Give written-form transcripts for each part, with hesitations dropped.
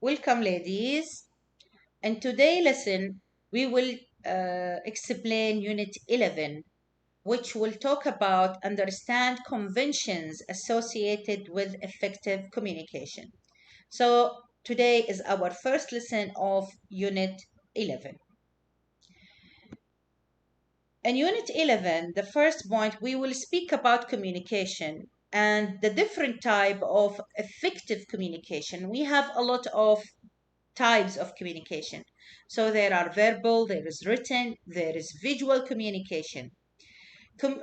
Welcome, ladies. In today's lesson, we will explain Unit 11, which will talk about understand conventions associated with effective communication. So, today is our first lesson of Unit 11. In Unit 11, the first point, we will speak about communication and the different type of effective communication. We have a lot of types of communication. So there are verbal, there is written, there is visual communication.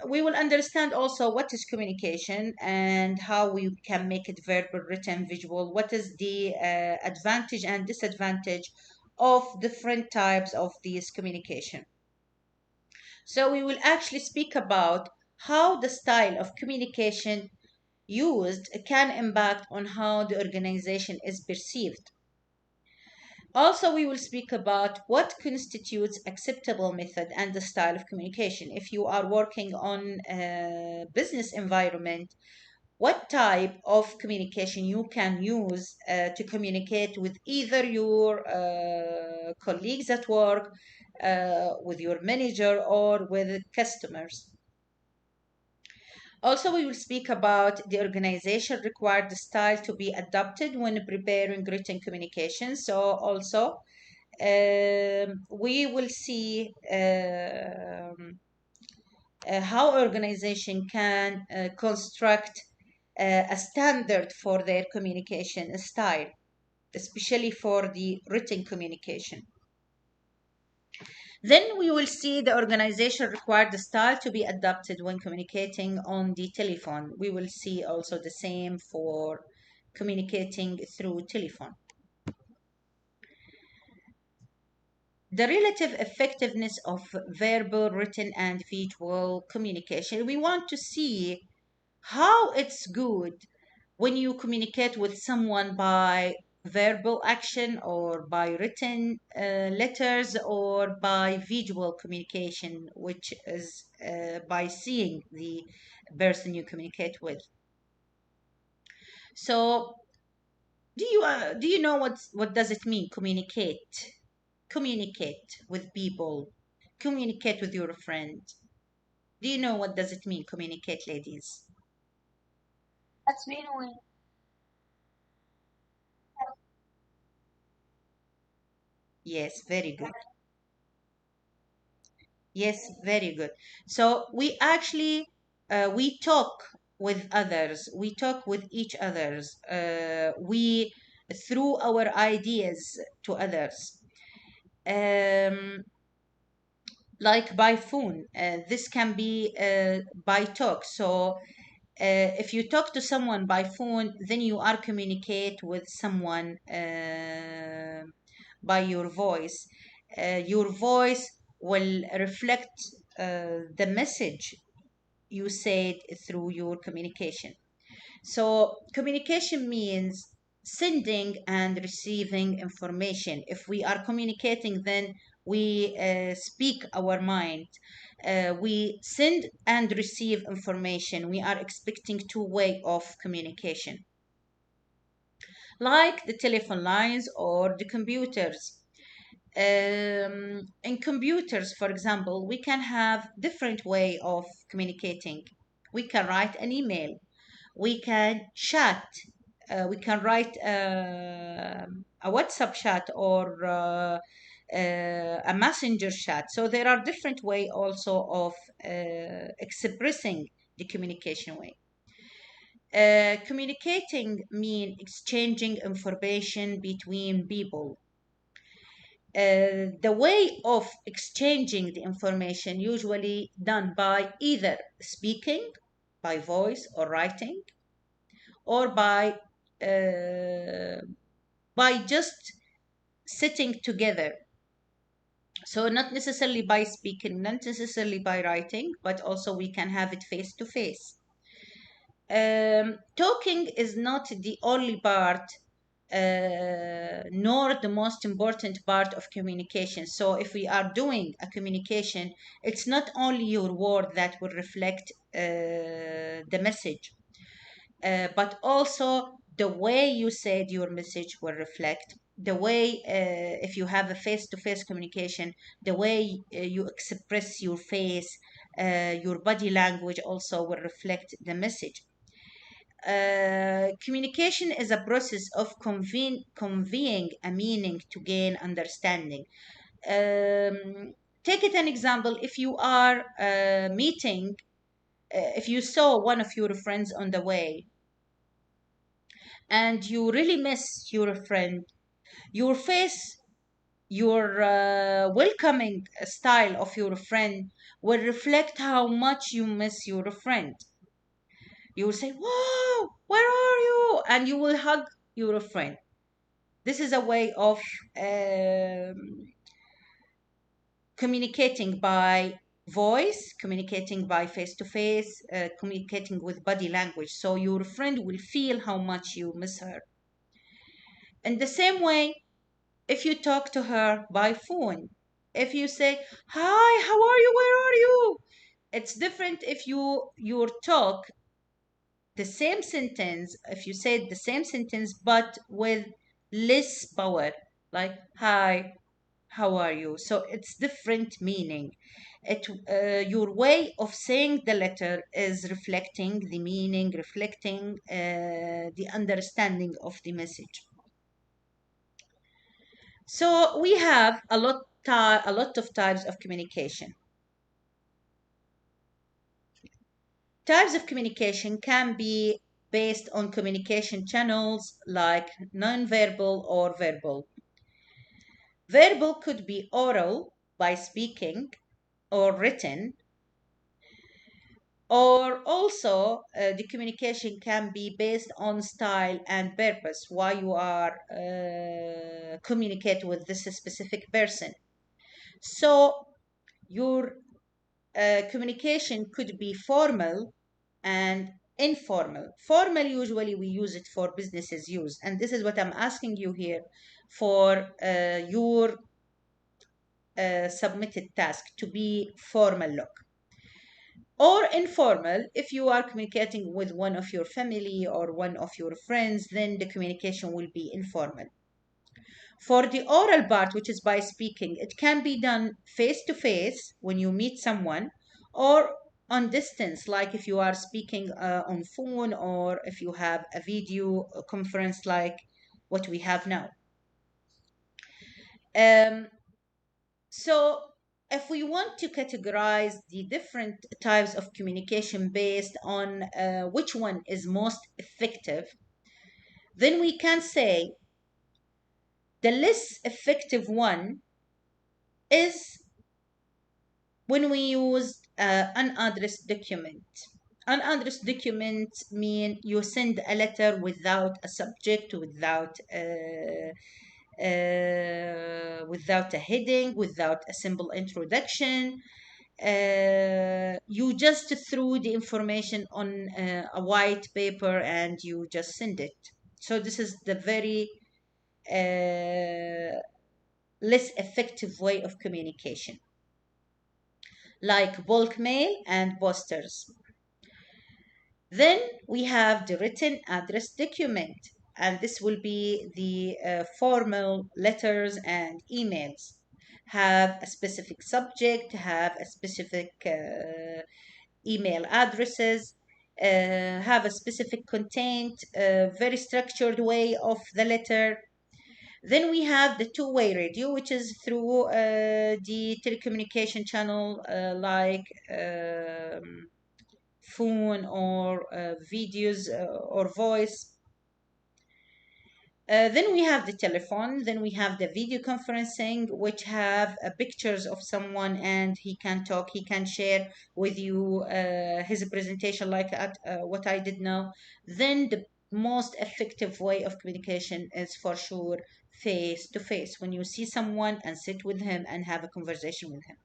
We will understand also what is communication and how we can make it verbal, written, visual. What is the advantage and disadvantage of different types of these communication. So we will actually speak about how the style of communication used can impact on how the organization is perceived. Also, we will speak about what constitutes acceptable method and the style of communication. If you are working on a business environment, what type of communication you can use to communicate with either your colleagues at work, with your manager, or with customers. Also, we will speak about the organization required style to be adopted when preparing written communication. So, also, we will see how organization can construct a standard for their communication style, especially for the written communication. Then we will see the organization required the style to be adopted when communicating on the telephone. We will see also the same for communicating through telephone. The relative effectiveness of verbal, written, and visual communication. We want to see how it's good when you communicate with someone by verbal action or by written letters or by visual communication, which is by seeing the person you communicate with. So, do you know what does it mean? Communicate with people, communicate with your friend. Do you know what does it mean? Communicate, ladies. That's mean when Yes, very good. Yes, very good. So we actually we talk with others. We talk with each others. We through our ideas to others. Um, like by phone. This can be by talk. So if you talk to someone by phone, then you are communicate with someone by your voice. Your voice will reflect the message you said through your communication. So communication means sending and receiving information. If we are communicating, then we speak our mind. We send and receive information. We are expecting two-way of communication, like the telephone lines or the computers. In computers, for example, we can have different way of communicating. We can write an email, we can chat, we can write a WhatsApp chat or a messenger chat. So there are different way also of expressing the communication way. Communicating mean exchanging information between people. The way of exchanging the information usually done by either speaking, by voice or writing, or uh, by just sitting together. So not necessarily by speaking, not necessarily by writing, but also we can have it face to face. Talking is not the only part, nor the most important part of communication. So if we are doing a communication, it's not only your word that will reflect the message, but also the way you said your message will reflect. the way, if you have a face-to-face communication, the way you express your face, your body language also will reflect the message. Communication is a process of conveying a meaning to gain understanding. Take it an example. If you are meeting, if you saw one of your friends on the way and you really miss your friend, your face, your welcoming style of your friend will reflect how much you miss your friend. You will say, "Whoa, where are you?" And you will hug your friend. This is a way of um, communicating by voice, communicating by face to face, communicating with body language. So your friend will feel how much you miss her. In the same way, if you talk to her by phone, if you say, "Hi, how are you? Where are you?" It's different if your talk the same sentence, if you said the same sentence but with less power, like "Hi, how are you?" So it's different meaning. Your way of saying the letter is reflecting the meaning, reflecting the understanding of the message. So we have a lot of types of communication. Types of communication can be based on communication channels like nonverbal or verbal. Verbal could be oral by speaking or written, or also the communication can be based on style and purpose, why you are communicate with this specific person. So your communication could be formal and informal. Formal, usually we use it for businesses use, and this is what I'm asking you here for your submitted task to be formal look. Or informal, if you are communicating with one of your family or one of your friends, then the communication will be informal. For the oral part, which is by speaking, it can be done face to face when you meet someone, or on distance, like if you are speaking on phone, or if you have a video conference like what we have now. Um, so if we want to categorize the different types of communication based on which one is most effective, then we can say the less effective one is when we use unaddressed document. Unaddressed document mean you send a letter without a subject, without a heading, without a simple introduction. You just threw the information on a white paper and you just send it. So this is the very less effective way of communication, like bulk mail and posters. Then we have the written address document, and this will be the formal letters and emails. Have a specific subject, have a specific email addresses, have a specific content, a very structured way of the letter. Then we have the two-way radio, which is through the telecommunication channel like phone or videos or voice. Then we have the telephone, then we have the video conferencing, which have pictures of someone and he can talk, he can share with you his presentation like what I did now. Then the most effective way of communication is for sure face to face, when you see someone and sit with him and have a conversation with him.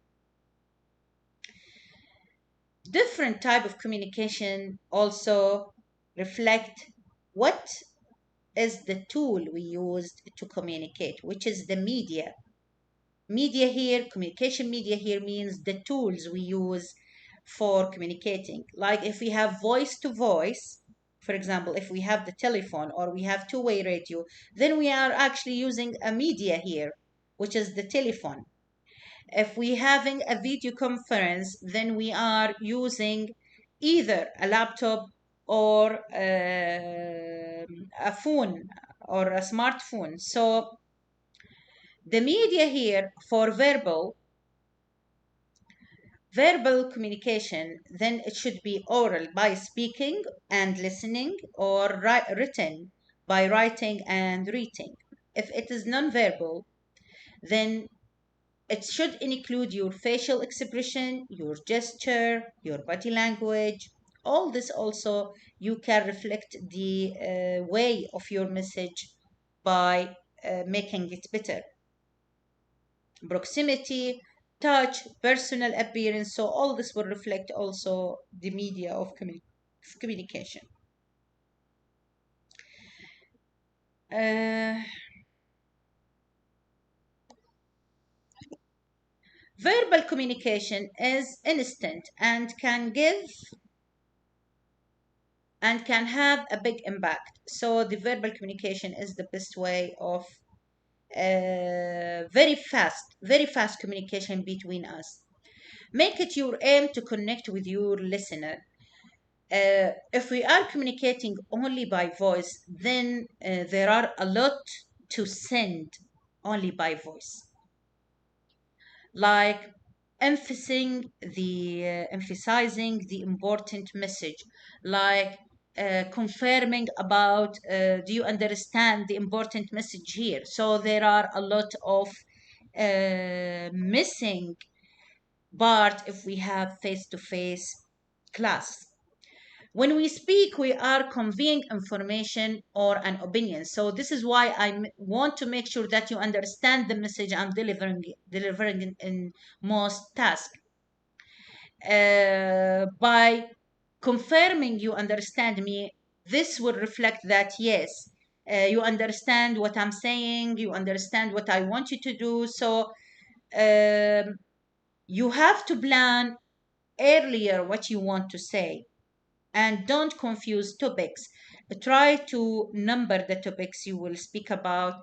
Different type of communication also reflect what is the tool we used to communicate, which is the media. Media here, communication media here means the tools we use for communicating. Like if we have voice to voice, For example, if we have the telephone or we have two-way radio, then we are actually using a media here, which is the telephone. If we having a video conference, then we are using either a laptop or a phone or a smartphone. So the media here for verbal communication, then it should be oral by speaking and listening, or written by writing and reading. If it is non-verbal, then it should include your facial expression, your gesture, your body language. All this also you can reflect the way of your message by making it better. Proximity, touch, personal appearance. So all this will reflect also the media of communication. Uh, Verbal communication is instant and can have a big impact. So the verbal communication is the best way of very fast communication between us. Make it your aim to connect with your listener. If we are communicating only by voice, then there are a lot to send only by voice, like emphasizing the important message, like confirming about do you understand the important message here. So there are a lot of missing part if we have face-to-face class. When we speak, we are conveying information or an opinion. So this is why I want to make sure that you understand the message I'm delivering in most tasks. By confirming you understand me, this will reflect that yes, you understand what I'm saying, you understand what I want you to do. So you have to plan earlier what you want to say, and don't confuse topics. Try to number the topics you will speak about.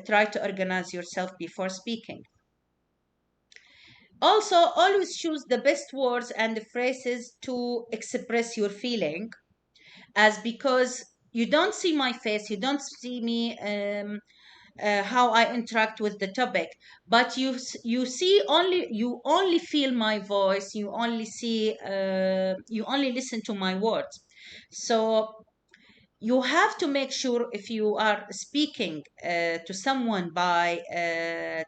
Try to organize yourself before speaking. Also, always choose the best words and phrases to express your feeling, as because you don't see my face, you don't see me how I interact with the topic, but you only feel my voice, you only listen to my words. So you have to make sure if you are speaking to someone by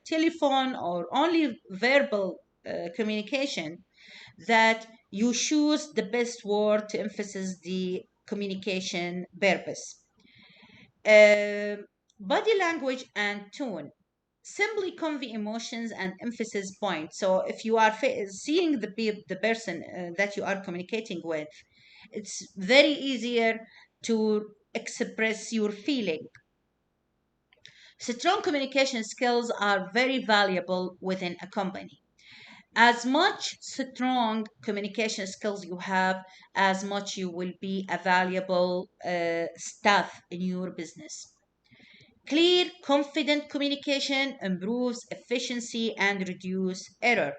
telephone or only verbal communication, that you choose the best word to emphasize the communication purpose. Uh, Body language and tone simply convey emotions and emphasis points. So if you are seeing the person that you are communicating with, it's very easier to express your feeling. Strong communication skills are very valuable within a company. As much strong communication skills you have, as much you will be a valuable staff in your business. Clear, confident communication improves efficiency and reduce error.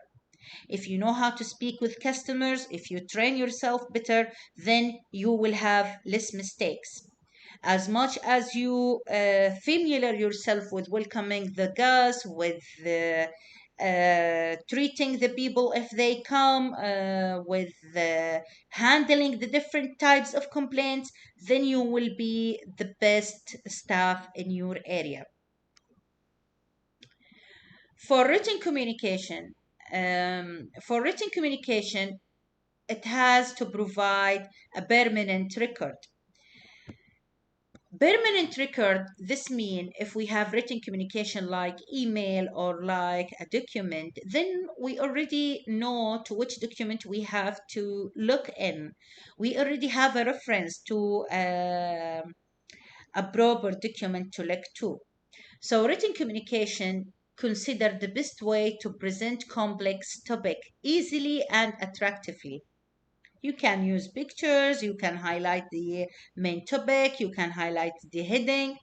If you know how to speak with customers, if you train yourself better, then you will have less mistakes. As much as you familiar yourself with welcoming the guests, with treating the people if they come, with handling the different types of complaints, then you will be the best staff in your area. For written communication, it has to provide a permanent record. Permanent record, this means if we have written communication like email or like a document, then we already know to which document we have to look in. We already have a reference to a proper document to look to. So written communication consider the best way to present complex topic easily and attractively. You can use pictures, you can highlight the main topic, you can highlight the heading.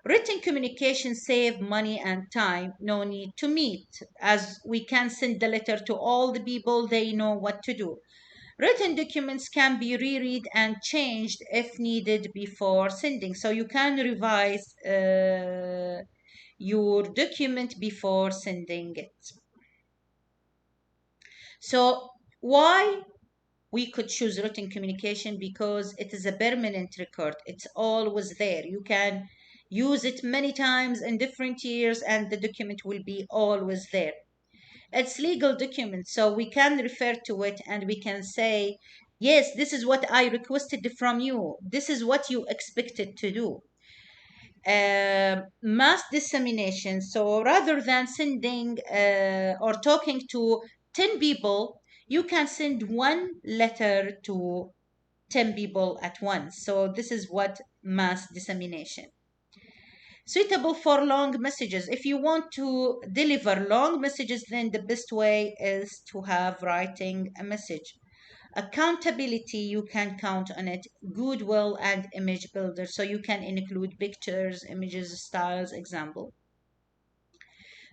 Written communication save money and time, no need to meet, as we can send the letter to all the people, they know what to do. Written documents can be reread and changed if needed before sending. So you can revise your document before sending it. So why we could choose written communication? Because it is a permanent record. It's always there. You can use it many times in different years and the document will be always there. It's legal document, so we can refer to it and we can say, yes, this is what I requested from you. This is what you expected to do. Mass dissemination. So rather than sending or talking to 10 people, you can send one letter to 10 people at once. So this is what mass dissemination. Suitable for long messages. If you want to deliver long messages, then the best way is to have writing a message. Accountability, you can count on it. Goodwill and image builder. So you can include pictures, images, styles, example.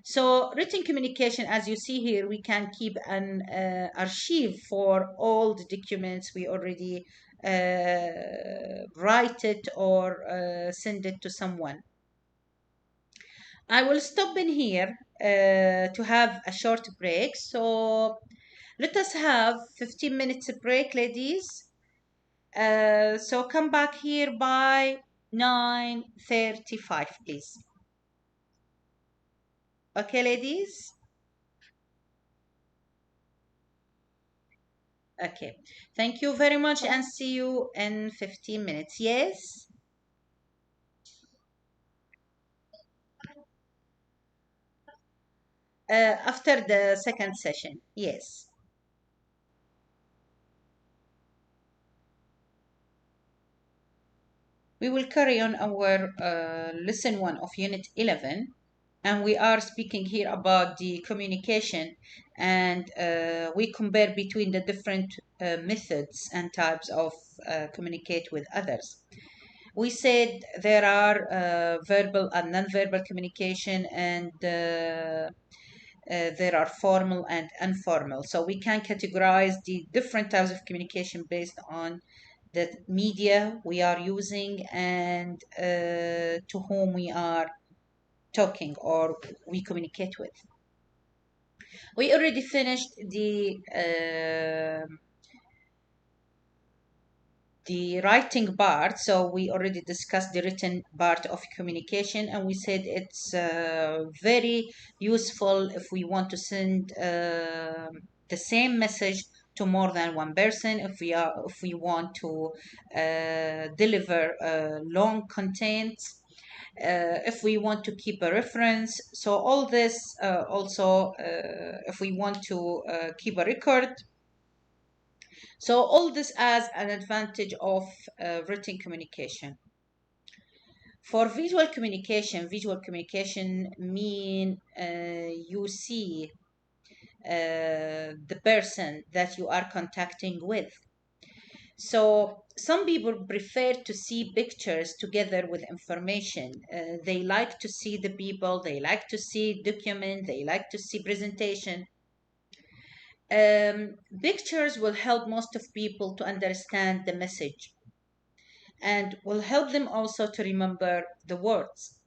So written communication, as you see here, we can keep an archive for all the documents we already write it or send it to someone. I will stop in here to have a short break. So let us have 15 minutes break, ladies. So come back here by 9:35, please. Okay, ladies? Okay. Thank you very much and see you in 15 minutes. Yes? After the second session. Yes. We will carry on our lesson 1 of Unit 11. And we are speaking here about the communication, and we compare between the different methods and types of communicate with others. We said there are verbal and non-verbal communication, and there are formal and informal. So we can categorize the different types of communication based on the media we are using and to whom we are talking or we communicate with. We already finished the writing part, so we already discussed the written part of communication, and we said it's very useful if we want to send the same message to more than one person, if we want to deliver long content, if we want to keep a reference. So all this also, if we want to keep a record. So all this as an advantage of written communication. For visual communication mean you see the person that you are contacting with. So some people prefer to see pictures together with information. They like to see the people, they like to see document, they like to see presentation. Pictures will help most of people to understand the message and will help them also to remember the words.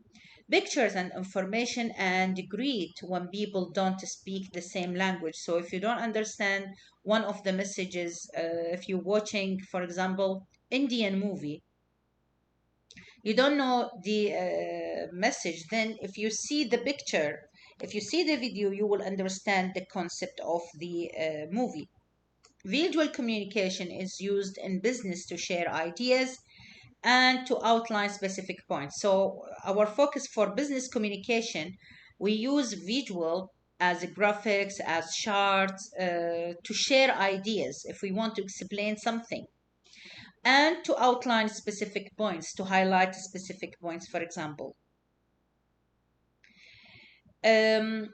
Pictures and information and greet when people don't speak the same language. So if you don't understand one of the messages, if you're watching, for example, Indian movie, you don't know the message, then if you see the picture, if you see the video, you will understand the concept of the movie. Visual communication is used in business to share ideas and to outline specific points. So our focus for business communication, we use visual as graphics, as charts, to share ideas if we want to explain something, and to outline specific points, to highlight specific points, for example. Um,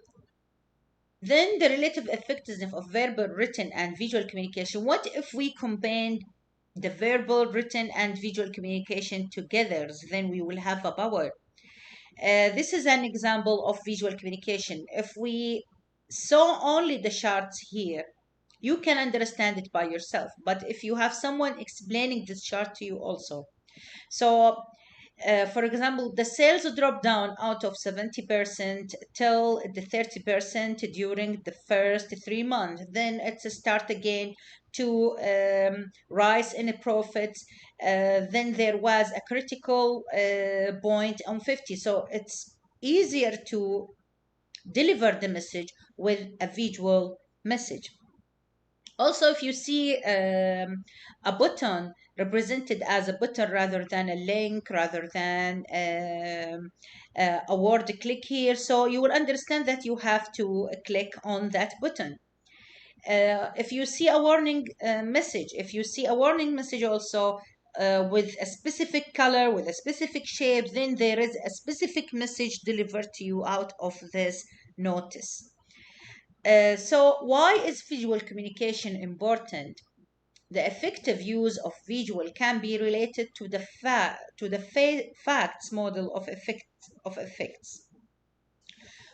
Then the relative effectiveness of verbal, written, and visual communication. What if we combined the verbal, written, and visual communication together? Then we will have a power. This is an example of visual communication. If we saw only the charts here, you can understand it by yourself. But if you have someone explaining this chart to you also, so for example, the sales drop down out of 70% till the 30% during the first 3 months. Then it's a start again to rise in profits. Then there was a critical point on 50. So it's easier to deliver the message with a visual message. Also, if you see a button represented as a button rather than a link, rather than a word click here, so you will understand that you have to click on that button. If you see a warning message, if you see a warning message also with a specific color, with a specific shape, then there is a specific message delivered to you out of this notice. So why is visual communication important? The effective use of visual can be related to the facts model of effects.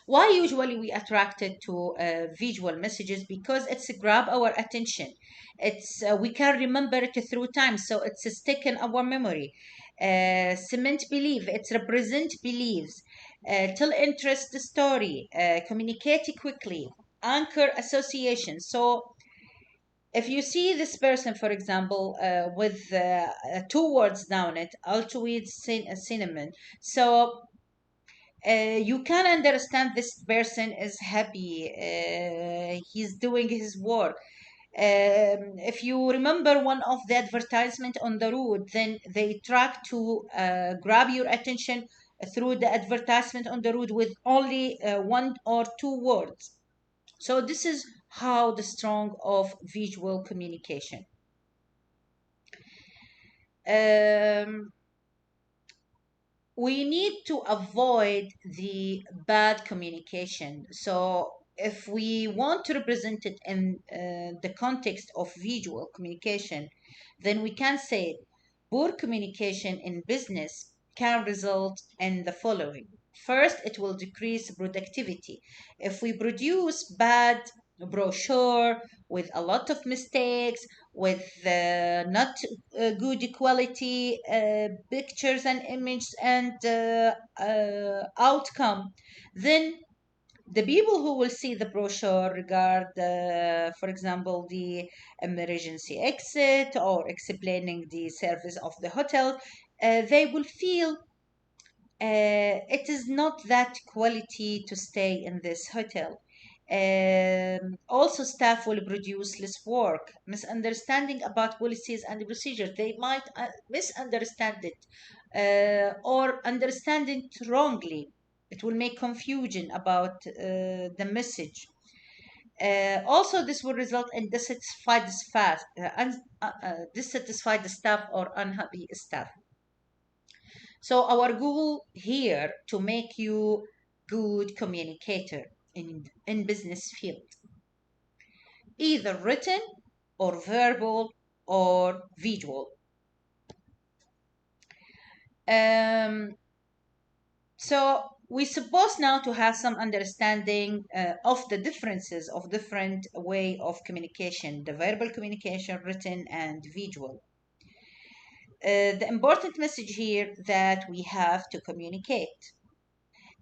Why usually we attracted to visual messages? Because it's grab our attention. It's we can remember it through time, so it's stick in our memory. Cement belief. It's represent beliefs. Tell interest the story. Communicate quickly. Anchor association. So if you see this person, for example, with two words down it, altoid cinnamon, so you can understand this person is happy. He's doing his work. If you remember one of the advertisement on the road, then they try to grab your attention through the advertisement on the road with only one or two words. So this is how the strong of visual communication. Um, we need to avoid the bad communication. So if we want to represent it in the context of visual communication, then we can say poor communication in business can result in the following. First, it will decrease productivity. If we produce bad brochure with a lot of mistakes, with not good quality pictures and images and outcome, then the people who will see the brochure regard, for example, the emergency exit or explaining the service of the hotel, they will feel it is not that quality to stay in this hotel. Also, staff will produce less work, misunderstanding about policies and procedures. They might misunderstand it or understand it wrongly. It will make confusion about the message. Also, this will result in dissatisfied staff or unhappy staff. So our goal here to make you good communicator in business field, either written or verbal or visual. Um, so we suppose now to have some understanding of the differences of different way of communication, the verbal communication, written and visual. The important message here that we have to communicate.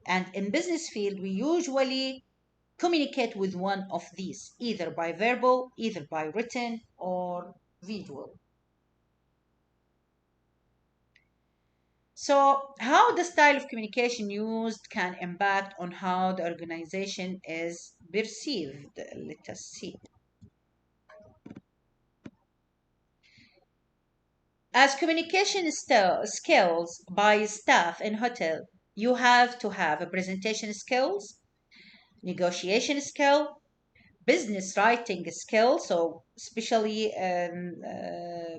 And in business field, we usually communicate with one of these, either by verbal, either by written, or visual. So, how the style of communication used can impact on how the organization is perceived. Let us see. As communication skills by staff in hotel, you have to have a presentation skills, negotiation skill, business writing skill. So especially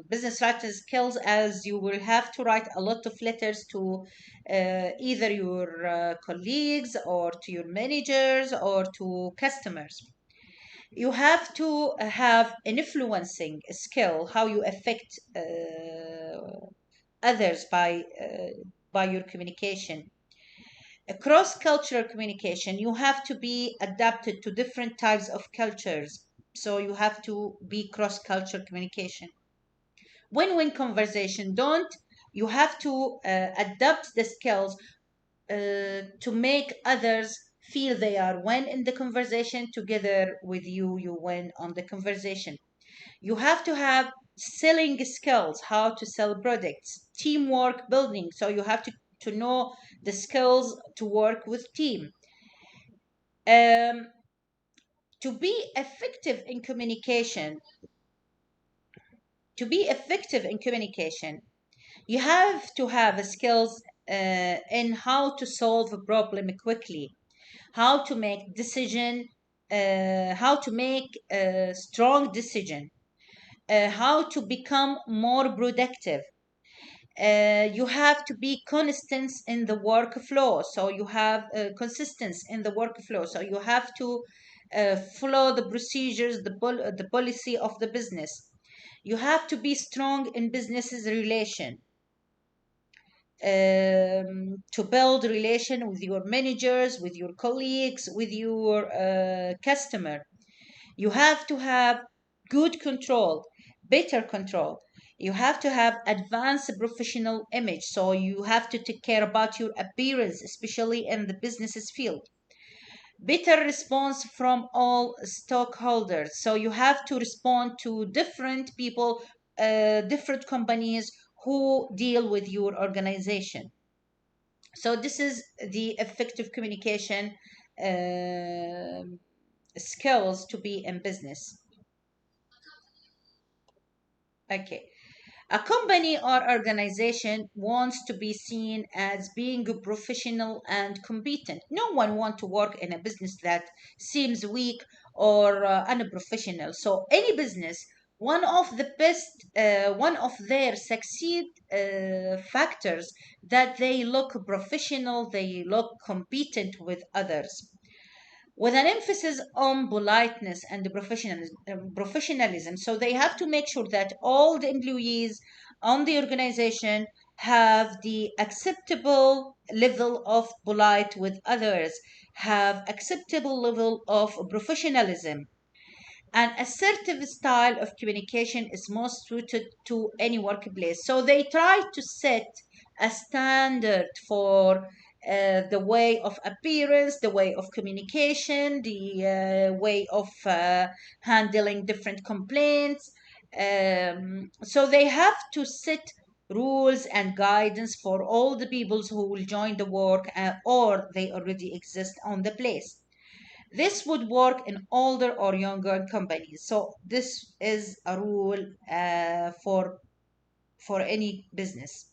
business writing skills, as you will have to write a lot of letters to either your colleagues or to your managers or to customers. You have to have an influencing skill, how you affect others by your communication. A cross-cultural communication, you have to be adapted to different types of cultures, so you have to be cross-cultural communication. Win-win conversation, don't you have to adapt the skills to make others feel they are win in the conversation, together with you you win on the conversation. You have to have selling skills, how to sell products, teamwork building. So you have to know the skills to work with team. Um, to be effective in communication, to be effective in communication, you have to have skills in how to solve a problem quickly, how to make decision, how to make a strong decision, how to become more productive. You have to be consistent in the workflow, so you have consistency in the workflow, so you have to follow the procedures, the policy of the business. You have to be strong in business's relation, to build relation with your managers, with your colleagues, with your customer. You have to have good control, better control. You have to have advanced professional image. So you have to take care about your appearance, especially in the business's field. Better response from all stockholders. So you have to respond to different people, different companies who deal with your organization. So this is the effective communication skills to be in business. Okay. A company or organization wants to be seen as being professional and competent. No one wants to work in a business that seems weak or unprofessional. So any business, one of their succeed factors, that they look professional, they look competent with others, with an emphasis on politeness and professionalism. So they have to make sure that all the employees on the organization have the acceptable level of polite with others, have acceptable level of professionalism. An assertive style of communication is most suited to any workplace. So they try to set a standard for the way of appearance, the way of communication, the way of handling different complaints. So they have to set rules and guidance for all the people who will join the work, or they already exist on the place. This would work in older or younger companies. So this is a rule for any business.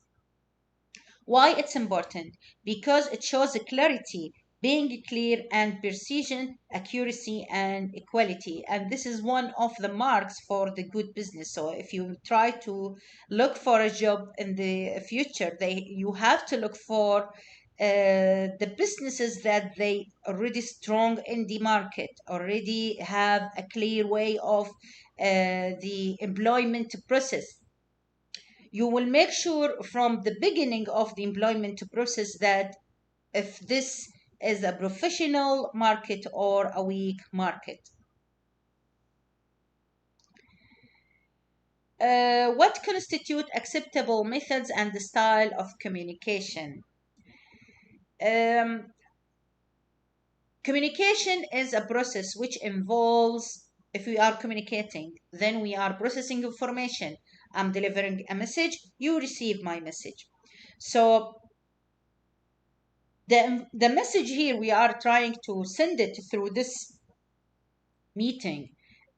Why it's important? Because it shows the clarity, being clear, and precision, accuracy, and equality. And this is one of the marks for the good business. So if you try to look for a job in the future, you have to look for the businesses that they already strong in the market, already have a clear way of the employment process. You will make sure from the beginning of the employment process that if this is a professional market or a weak market. What constitute acceptable methods and the style of communication? Um, Communication is a process which involves, if we are communicating, then we are processing information. I'm delivering a message, you receive my message. So the message here we are trying to send it through this meeting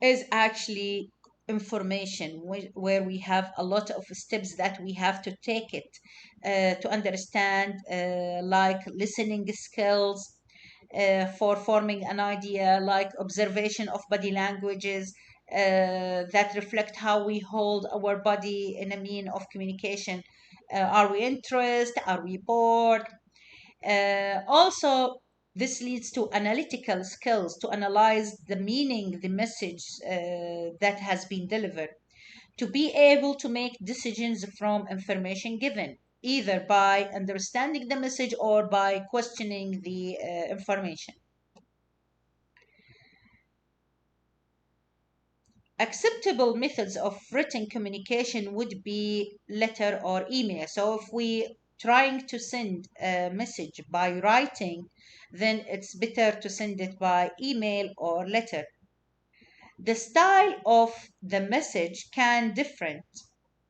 is actually information where we have a lot of steps that we have to take it to understand, like listening skills, for forming an idea, like observation of body languages that reflect how we hold our body in a mean of communication. Are we interested? Are we bored? Also, this leads to analytical skills to analyze the meaning, the message that has been delivered, to be able to make decisions from information given, either by understanding the message or by questioning the information. Acceptable methods of written communication would be letter or email. So if we trying to send a message by writing, then it's better to send it by email or letter. The style of the message can differ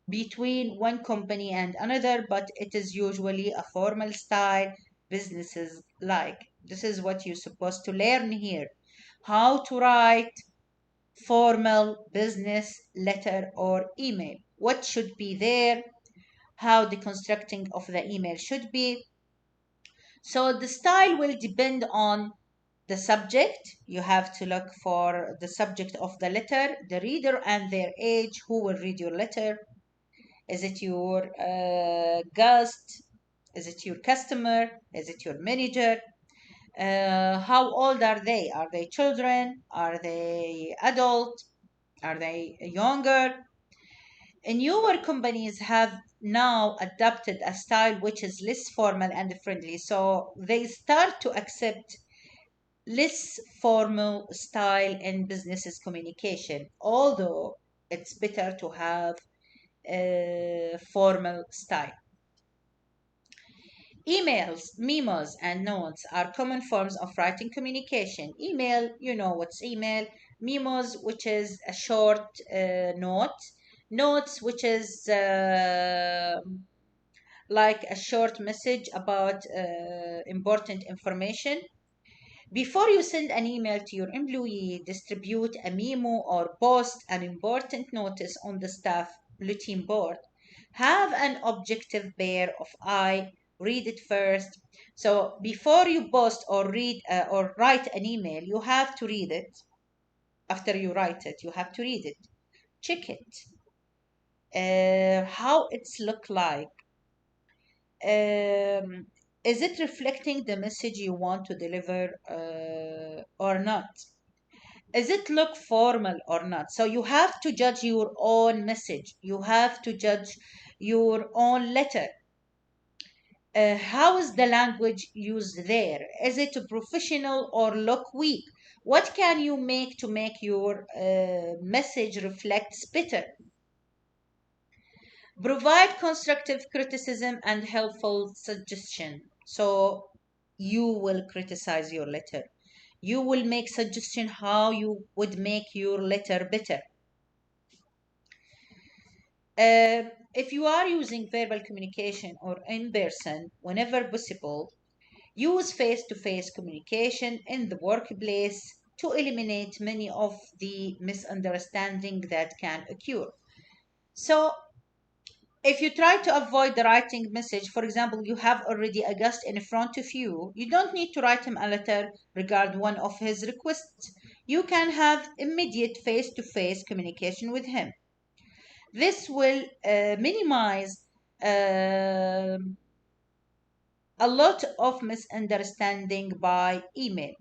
between one company and another, but it is usually a formal style businesses like. This is what you're supposed to learn here. How to write formal business letter or email. What should be there? How the constructing of the email should be. So the style will depend on the subject. You have to look for the subject of the letter, the reader and their age, who will read your letter. Is it your guest? Is it your customer? Is it your manager? How old are they? Are they children? Are they adult? Are they younger? Newer companies have now adopted a style which is less formal and friendly. So they start to accept less formal style in businesses communication, although it's better to have a formal style. Emails, memos, and notes are common forms of writing communication. Email, you know what's email. Memos, which is a short note. Notes, which is like a short message about important information. Before you send an email to your employee, distribute a memo or post an important notice on the staff bulletin board. Have an objective pair of eye, read it first. So before you post or read or write an email, you have to read it. After you write it, you have to read it. Check it. How it's look like. Um, is it reflecting the message you want to deliver or not? Is it look formal or not? So you have to judge your own message. You have to judge your own letter. How is the language used there? Is it professional or look weak? What can you make to make your message reflects better? Provide constructive criticism and helpful suggestion. So you will criticize your letter. You will make suggestion how you would make your letter better. If you are using verbal communication or in person, whenever possible, use face to face communication in the workplace to eliminate many of the misunderstanding that can occur. So, if you try to avoid the writing message, for example, you have already a guest in front of you, you don't need to write him a letter regarding one of his requests. You can have immediate face to face communication with him. This will minimize um a lot of misunderstanding by email.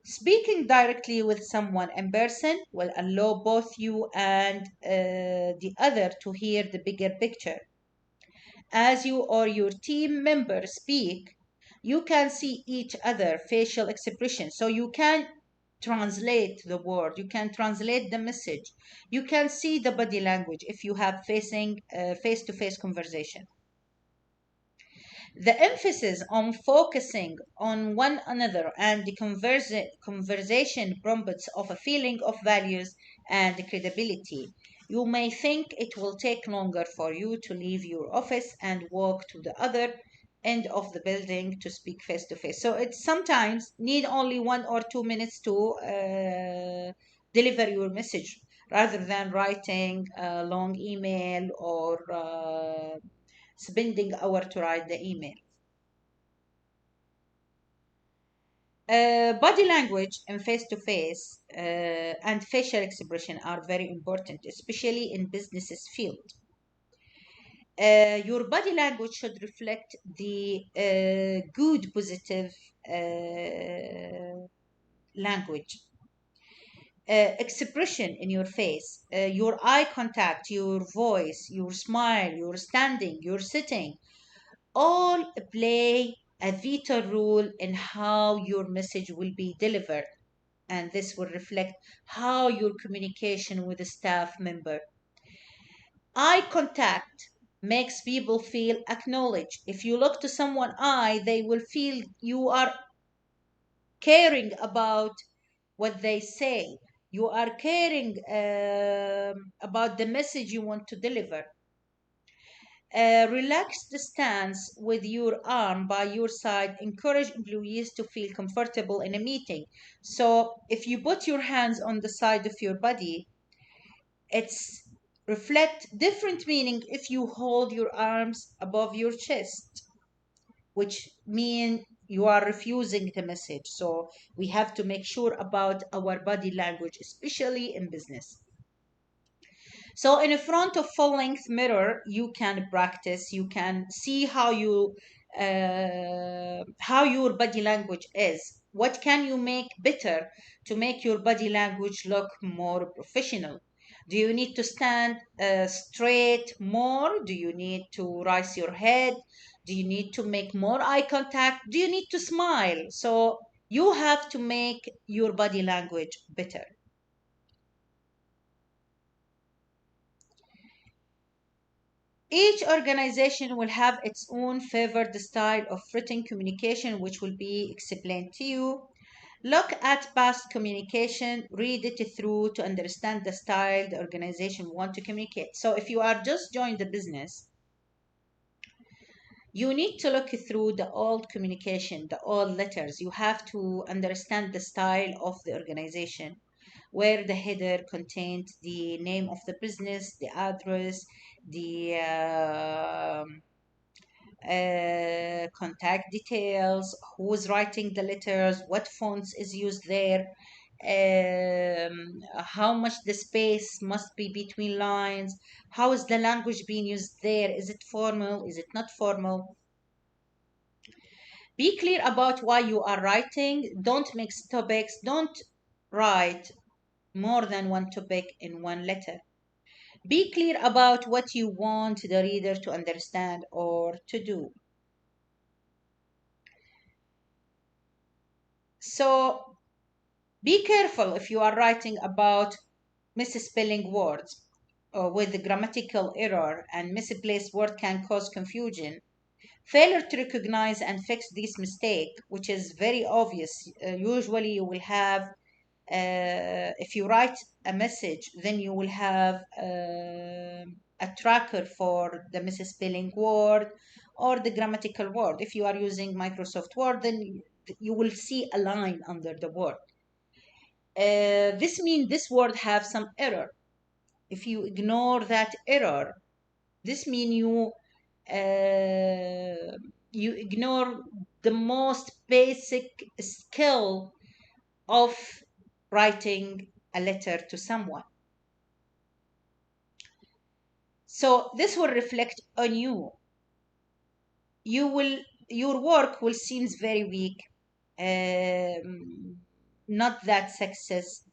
Speaking directly with someone in person will allow both you and the other to hear the bigger picture. As you or your team members speak, you can see each other facial expression. So you can translate the word, you can translate the message, you can see the body language if you have facing face-to-face conversation. The emphasis on focusing on one another and the conversation prompts of a feeling of values and credibility. You may think it will take longer for you to leave your office and walk to the other end of the building to speak face to face. So it sometimes need only 1 or 2 minutes to deliver your message rather than writing a long email or spending hour to write the email. Body language and face-to-face and facial expression are very important, especially in businesses field. Your body language should reflect the good, positive language. Expression in your face, your eye contact, your voice, your smile, your standing, your sitting, all play a vital role in how your message will be delivered. And this will reflect how your communication with a staff member. Eye contact makes people feel acknowledged. If you look to someone eye, they will feel you are caring about what they say. You are caring about the message you want to deliver. Relax the stance with your arm by your side. Encourage employees to feel comfortable in a meeting. So if you put your hands on the side of your body, it's reflect different meaning if you hold your arms above your chest, which mean you are refusing the message. So we have to make sure about our body language, especially in business. So in front of full length mirror, you can practice. You can see how your body language is. What can you make better to make your body language look more professional? Do you need to stand straight more? Do you need to raise your head? Do you need to make more eye contact? Do you need to smile? So you have to make your body language better. Each organization will have its own favored style of written communication, which will be explained to you. Look at past communication, read it through to understand the style the organization want to communicate. So if you are just joined the business, you need to look through the old communication, the old letters. You have to understand the style of the organization, where the header contained the name of the business, the address, the contact details, who's writing the letters, what fonts is used there, how much the space must be between lines, how is the language being used there, is it formal, is it not formal. Be clear about why you are writing. Don't mix topics. Don't write more than one topic in one letter. Be clear about what you want the reader to understand or to do. So be careful if you are writing about misspelling words or with grammatical error and misplaced word can cause confusion. Failure to recognize and fix this mistake, which is very obvious. Usually you will have, if you write a message, then you will have a tracker for the misspelling word or the grammatical word. If you are using Microsoft Word, then you will see a line under the word. This means this word have some error. If you ignore that error, this means you ignore the most basic skill of writing a letter to someone. So this will reflect on you. Your work will seem very weak, not that success.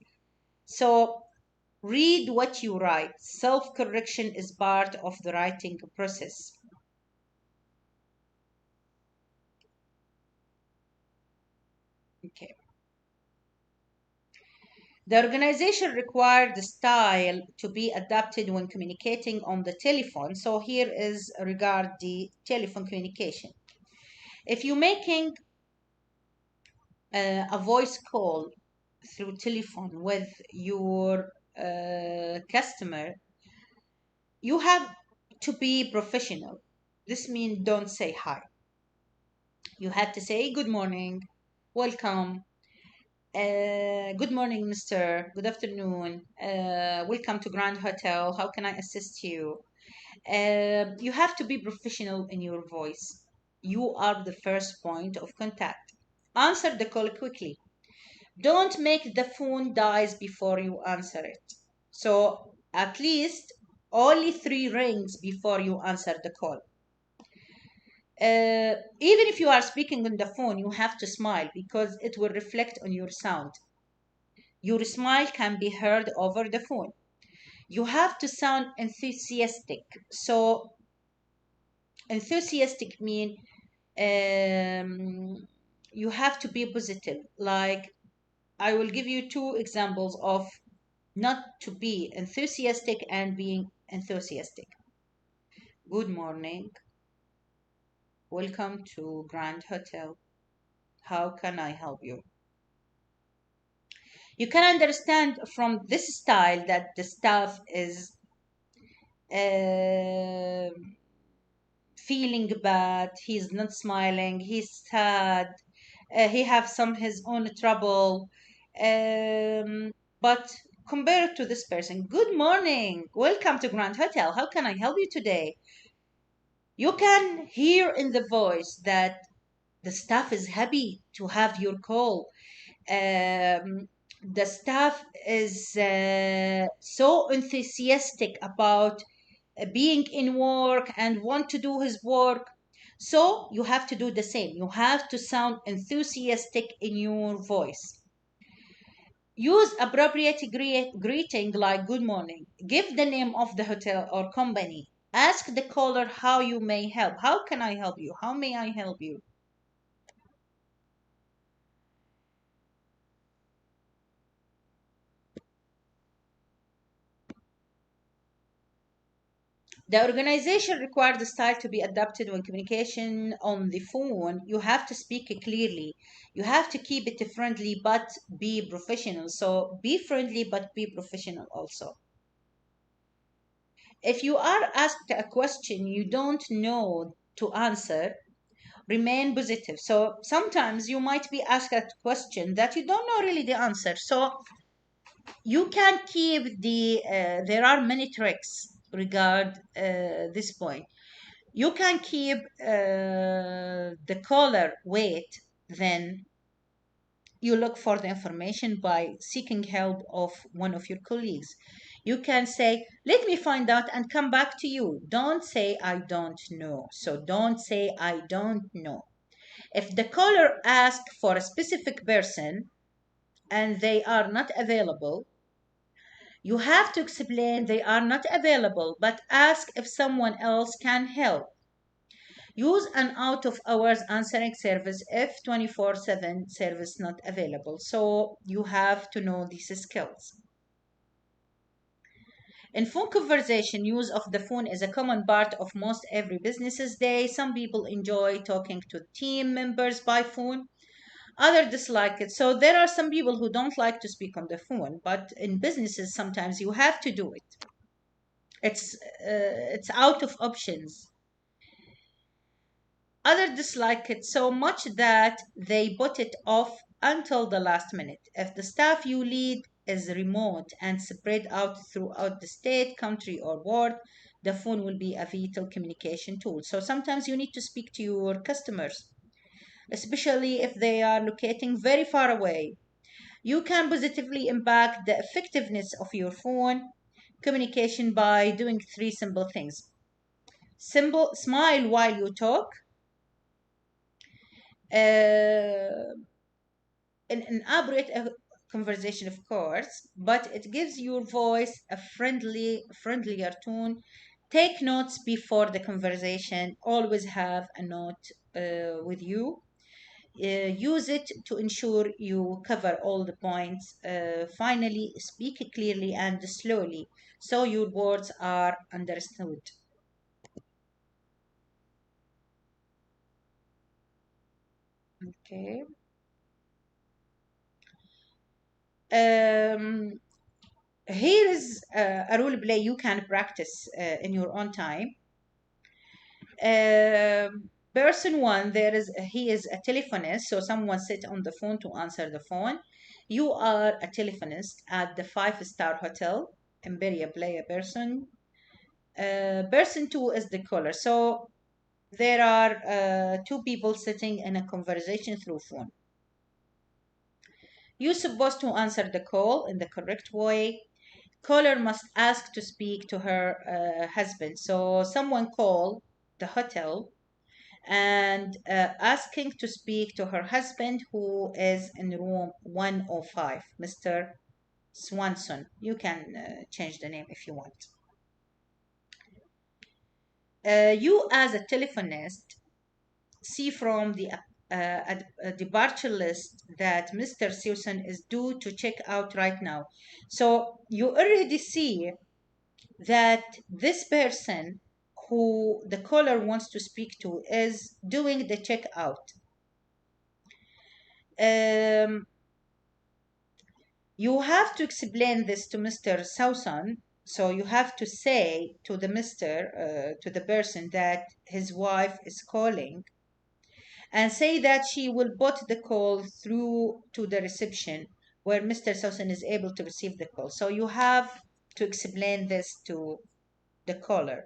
So read what you write. Self-correction is part of the writing process. Okay. The organization required the style to be adapted when communicating on the telephone. So here is regard the telephone communication. If you're making a voice call through telephone with your customer, you have to be professional. This means don't say hi. You have to say good morning, welcome, good morning, Mr. Good afternoon. Welcome to Grand Hotel. How can I assist you? You have to be professional in your voice. You are the first point of contact. Answer the call quickly. Don't make the phone dies before you answer it. So at least only 3 rings before you answer the call. Even if you are speaking on the phone, you have to smile because it will reflect on your sound. Your smile can be heard over the phone. You have to sound enthusiastic. So enthusiastic mean you have to be positive. Like I will give you 2 examples of not to be enthusiastic and being enthusiastic. Good morning. Welcome to Grand Hotel. How can I help you? You can understand from this style that the staff is uh, feeling bad. He's not smiling. He's sad. He have some his own trouble. But compared to this person, good morning. Welcome to Grand Hotel. How can I help you today? You can hear in the voice that the staff is happy to have your call. The staff is so enthusiastic about being in work and want to do his work. So you have to do the same. You have to sound enthusiastic in your voice. Use appropriate greeting like good morning. Give the name of the hotel or company. Ask the caller how you may help. How can I help you? How may I help you? The organization requires the style to be adapted when communication on the phone. You have to speak clearly. You have to keep it friendly but be professional. So be friendly but be professional also. If you are asked a question you don't know to answer, remain positive. So sometimes you might be asked a question that you don't know really the answer. So you can keep there are many tricks regard this point. You can keep the caller wait, then you look for the information by seeking help of one of your colleagues. You can say, let me find out and come back to you. Don't say, I don't know. So don't say, I don't know. If the caller asks for a specific person and they are not available, you have to explain they are not available, but ask if someone else can help. Use an out of hours answering service if 24/7 service not available. So you have to know these skills. In phone conversation, use of the phone is a common part of most every business's day. Some people enjoy talking to team members by phone. Others dislike it. So there are some people who don't like to speak on the phone, but in businesses sometimes you have to do it. It's out of options. Others dislike it so much that they put it off until the last minute. If the staff you lead is remote and spread out throughout the state, country, or world, the phone will be a vital communication tool. So sometimes you need to speak to your customers, especially if they are locating very far away. You can positively impact the effectiveness of your phone communication by doing 3 simple things. Simple, smile while you talk. Uh, an elaborate conversation, of course, but it gives your voice a friendlier tone. Take notes before the conversation. Always have a note with you. Use it to ensure you cover all the points. Finally, speak clearly and slowly so your words are understood. Okay. Um, Here is a role play you can practice in your own time. Person one, there is he is a telephonist, so someone sit on the phone to answer the phone. You are a telephonist at the five-star hotel. Imperia play a person. Person two is the caller. So there are 2 people sitting in a conversation through phone. You're supposed to answer the call in the correct way. Caller must ask to speak to her husband. So someone call the hotel and asking to speak to her husband who is in room 105, Mr. Swanson. You can change the name if you want. You as a telephonist see from the departure list that Mr. Susan is due to check out right now. So you already see that this person who the caller wants to speak to is doing the checkout. You have to explain this to Mr. Sausan. So you have to say to to the person that his wife is calling and say that she will put the call through to the reception where Mr. Sausan is able to receive the call. So you have to explain this to the caller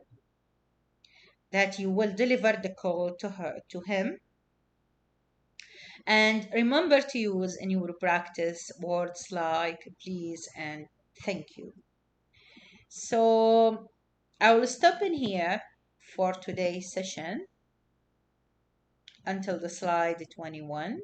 that you will deliver the call to him. And remember to use in your practice words like please and thank you. So I will stop in here for today's session until the slide 21.